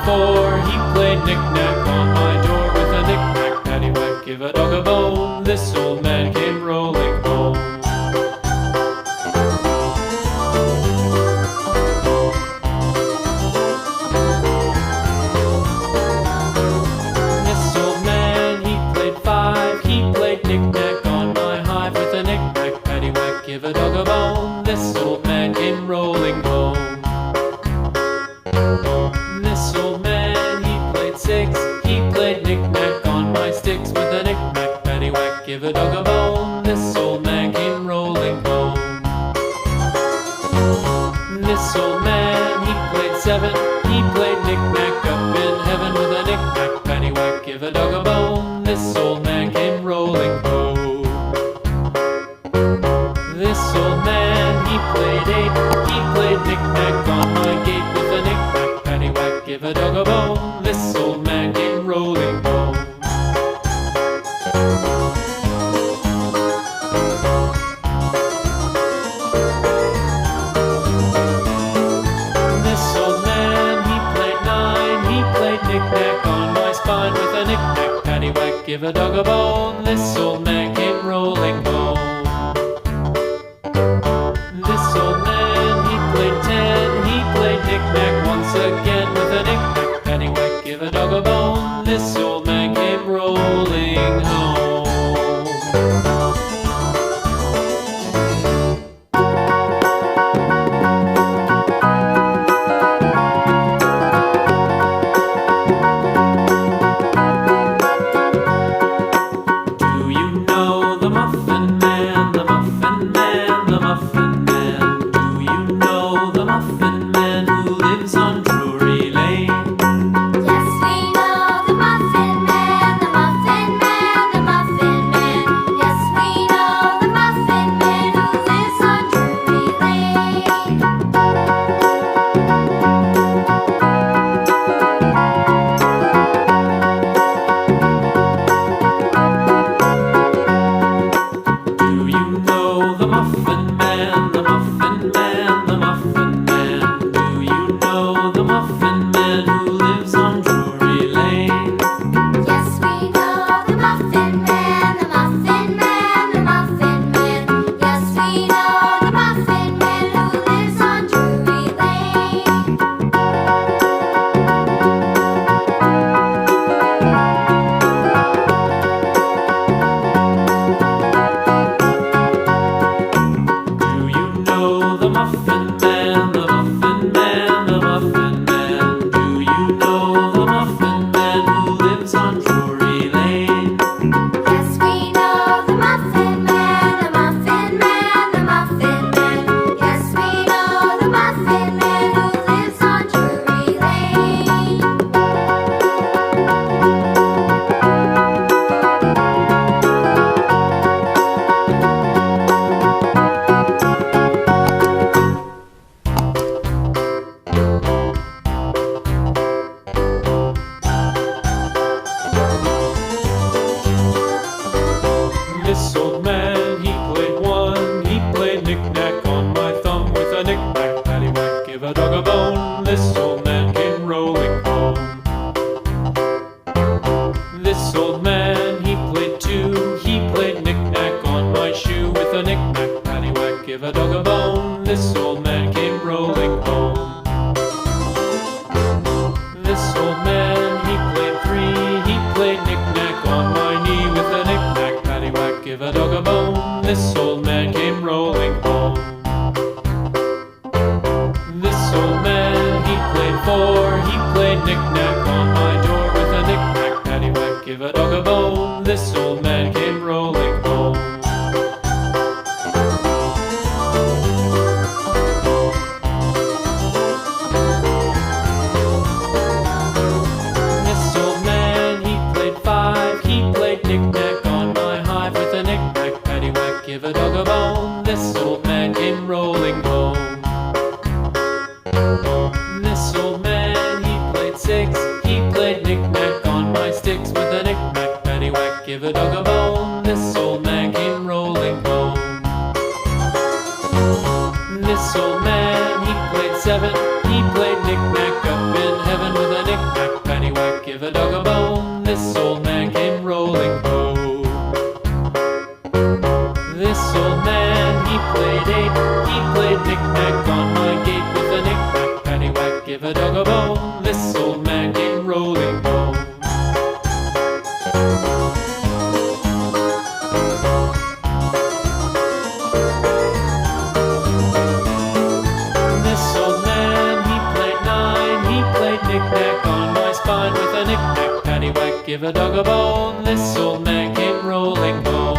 4. He played knick-knack on my door with a knick-knack, paddywhack, give a dog a bone. This old man came rolling home. This old man, he played 5. He played knick-knack on my hive with a knick-knack, paddywhack, give a dog a bone. This old man came rolling home. This old man, he played 6. He played knick-knack on my sticks with a knick-knack, paddywhack, give a dog a bone. This old man came rolling home. This old man, he played 7. He played knick-knack up in heaven with a knick-knack, paddywhack, give a dog a bone. This old man came rolling home. This old man, he played 8. He played knick-knack on my gate with a knick-knack, paddywhack, give a dog a bone. This old man came rolling home. This old man, he played 9. He played knick-knack on my spine with a knick-knack, paddywhack, give a dog a bone. This old man came rolling home. This old man, he played 10. He played knick-knack once again with a knick-knack, paddywhack, give a dog a bone. This old man came rolling home. Do you know the Muffin Man, the Muffin Man, the Muffin Man? Do you know the Muffin Man who lives on Drury Lane? Yes, we know the Muffin Man, the Muffin Man, the Muffin Man. Yes, we know the Muffin Man who lives on Drury Lane. Do you know the Muffin Man, the Muffin Man, the Muffin Man? Do you know the Muffin Man who lives on Drury Lane? Yes, we know the Muffin Man, the Muffin Man, the Muffin Man. Yes, we know the Muffin Man who lives on Drury Lane. Do you know the Muffin Man, the Muffin Man, the Muffin Man? Do you know the Muffin Man who lives on Drury Lane? Yes, we know the Muffin Man, the Muffin Man, the Muffin Man. Yes, we know the Muffin Man who lives on Drury Lane. This old man, he played 1. He played knick-knack on my thumb with a knick-knack, paddywhack, give a dog a bone. This old man came rolling home. This old man, he played 2. He played knick-knack on my shoe with a knick-knack, paddywhack, give a dog a bone. This old man came rolling home. This old man, he played 3. He played knick-knack on my knee with a knick-knack, paddywhack, give a dog a bone. This old man came rolling home. This old man, he played 4. He played knick-knack on my door with a knick-knack, paddywhack, give a dog a bone. This old man came rolling home. This old man, he played 5. He played knick-knack on my hive with a knick-knack, paddywhack, give a dog a bone. This old man came rolling home. This old man, he played 6. He played knick-knack on my sticks with a knick-knack, paddywhack, give a dog a bone. This old man came rolling home. This old man, he played 7. He played knick-knack up in heaven with a knick-knack, give a dog a bone. This old man came rolling home. This old man, he played eight. He played knick-knack on my gate with a knick-knack, paddywhack, give a dog a bone. This old man came rolling home. This old man, he played nine. He played knick-knack on my spine with a knick-knack, paddywhack, give a dog a bone. This old man came rolling home.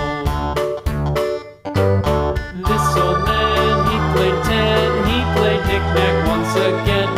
This old man, he played ten. He played knick-knack once again